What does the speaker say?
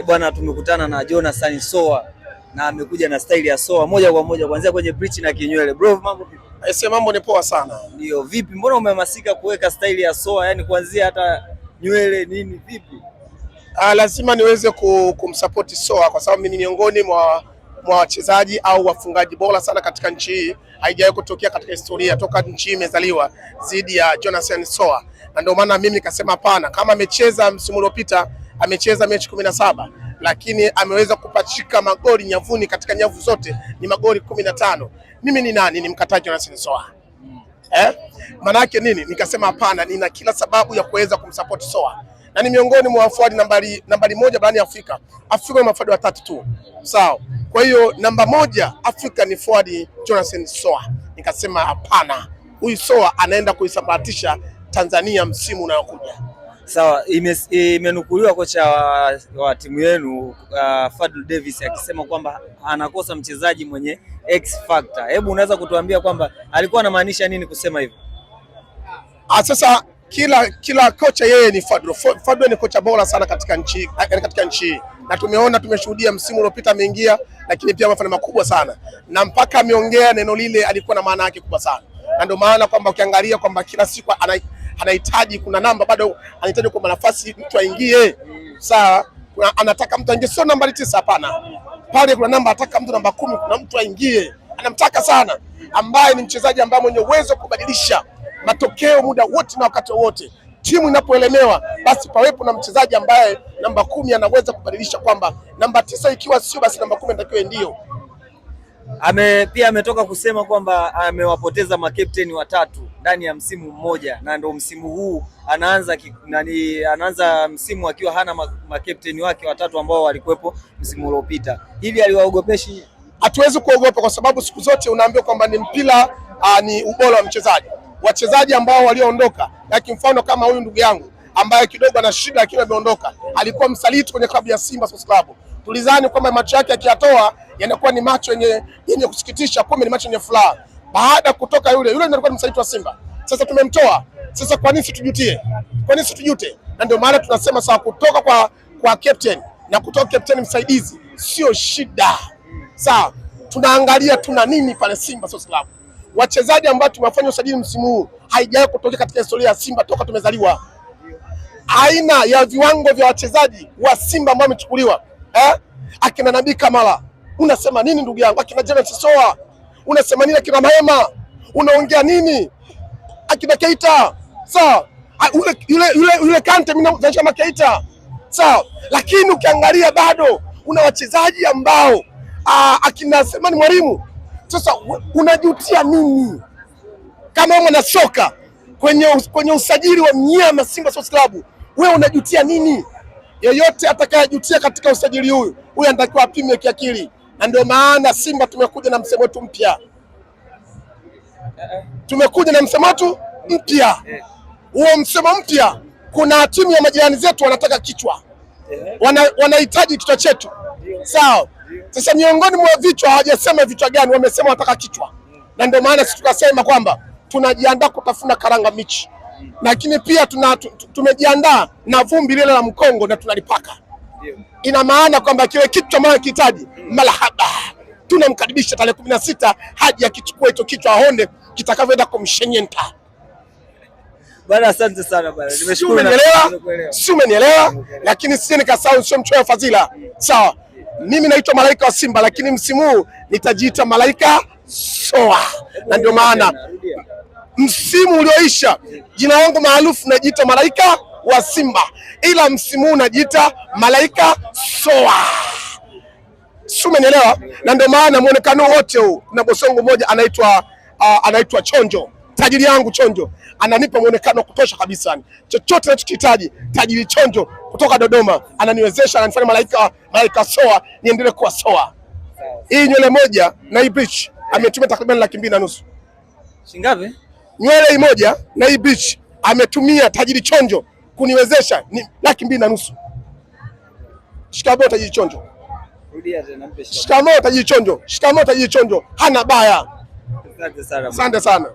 Bwana, tumekutana na Jonathan Soa na amekuja na staili ya Soa moja kwa moja kuanzia kwenye bridge na kinywele. Bro, mambo vipi? Mambo ni poa sana. Ndio, vipi? Mbona umehamasika kuweka staili ya Soa, yani kuanzia hata nywele nini, vipi? Lazima niweze kumsupport Soa kwa sababu mimi ni miongoni mwa wachezaji au wafungaji bora sana katika nchi hii. Haijawahi kutokea katika historia toka nchi hii imezaliwa zidi ya Jonathan Soa, na ndio maana mimi nikasema hapana, kama amecheza msimu uliopita amecheza mechi 17 lakini ameweza kupachika magoli nyavuni, katika nyavu zote ni magoli 15. Mimi ni nani nimkataa Jonathan Soa? Maana yake nini? Nikasema hapana, nina kila sababu ya kuweza kumsupport Soa, na ni miongoni mwa forward nambari moja barani Afrika. Afrika ni forward watatu tu, sawa? Kwa hiyo namba moja Afrika ni forward Jonathan Soa. Nikasema hapana, huyu Soa anaenda kuisambaratisha Tanzania msimu unaokuja. Sawa, imenukuliwa kocha wa timu yenu Fadlu Davis akisema kwamba anakosa mchezaji mwenye X factor. Hebu unaweza kutuambia kwamba alikuwa anamaanisha nini kusema hivyo? Sasa kila kocha yeye ni Fadlu. Fadlu ni kocha bora sana katika nchi na tumeshuhudia msimu uliopita ameingia, lakini pia amefanya makubwa sana, na mpaka ameongea neno lile alikuwa na maana yake kubwa sana, na ndio maana kwamba ukiangalia kwamba kila siku anahitaji, kuna namba bado anahitaji kwa nafasi mtu aingie, sawa? Anataka mtu aingie, sio nambari 9, hapana. Pale kuna namba anataka mtu namba 10, kuna mtu aingie, anamtaka sana, ambaye ni mchezaji ambaye mwenye uwezo wa kubadilisha matokeo muda wote na wakati wote. Timu inapoelemewa basi pawepo na mchezaji ambaye namba 10 anaweza kubadilisha, kwamba namba 9 ikiwa sio basi namba 10 ndio ndio. Pia ametoka kusema kwamba amewapoteza makapteni watatu ndani ya msimu mmoja, na ndio msimu huu anaanza msimu akiwa hana makapteni wake watatu ambao walikuwepo msimu uliopita. Hili aliwaogopeshi? Hatuwezi kuogopa kwa sababu siku zote unaambiwa kwamba ni mpira, ni ubora wa mchezaji. Wachezaji ambao walioondoka, lakini mfano kama huyu ndugu yangu ambaye kidogo ana shida lakini ameondoka, alikuwa msaliti kwenye klabu ya Simba Sports Club. Tulizani kwamba macho yake akiyatoa yanakuwa ni macho yenye kusikitisha, kumbe ni macho yenye furaha. Baada kutoka yule ndio alikuwa ni msaliti wa Simba. Sasa tumemtoa. Sasa kwa nini tujutie? Kwa nini tujute? Na ndio maana tunasema sawa, kutoka kwa captain na kutoka captain msaidizi sio shida. Sawa, tunaangalia tuna nini pale Simba Sports Club. Wachezaji ambao tumefanya usajili msimu huu haijawahi kutokea katika historia ya Simba toka tumezaliwa. Aina ya viwango vya wachezaji wa Simba ambao wamechukuliwa, akina Nabii Kamara, unasema nini ndugu yangu? Akina Jonathan Soa, unasema nini? Akina Mahema, unaongea nini? Akina Keita, sawa? Yule Kante, mimi nasema Keita, sawa? Lakini ukiangalia bado una wachezaji ambao akina Semani Mwalimu. Sasa unajutia nini kama mwana soka kwenye usajili wa mnyama Simba Sports Club? Wewe unajutia nini? Yeyote atakayejutia katika usajili huyu anatakiwa apime kiakili, na ndio maana Simba tumekuja na msemo wetu mpya. Huo msemo mpya, kuna timu ya majirani zetu wanataka kichwa, wanahitaji kichwa chetu, sawa? Sasa miongoni mwa vichwa, hawajasema vichwa gani, wamesema wanataka kichwa, na ndio maana sisi tukasema kwamba tunajiandaa kutafuna karanga michi, lakini pia tumejiandaa na vumbi lile la mkongo na tunalipaka. Ina maana kwamba kile kichwa mara kihitaji malahaba, tunamkaribisha tarehe 16 haji akichukua hicho kichwa aone kitakavyoenda kumshenyenta. Bwana, asante sana bwana. Nimeshukuru. Si umenielewa? Lakini sisi nikasahau, sio mchoyo fadhila. Sawa. Mimi naitwa Malaika wa Simba, lakini msimu huu nitajiita Malaika Soa. Na ndio maana msimu ulioisha jina langu maarufu najiita Malaika wa Simba, ila msimu huu najiita Malaika Soa. Si umenielewa? Na ndio maana muonekano wote huu na bosongo moja anaitwa Chonjo. Tajiri yangu Chonjo ananipa muonekano kutosha kabisa. Chochote ninachokihitaji tajiri Chonjo kutoka Dodoma ananiwezesha, ananifanya Malaika Soa niendelee kuwa Soa. Hii nywele moja na hii bleach ametumia takriban 2.5. Shingapi? Nywele moja na hii bleach ametumia tajiri Chonjo kuniwezesha ni 2.5. Shikamoo tajiri Chonjo. Rudia tena, mpe shikamoo tajiri Chonjo. Shikamoo tajiri Chonjo. Hana baya. Asante sana. Asante sana.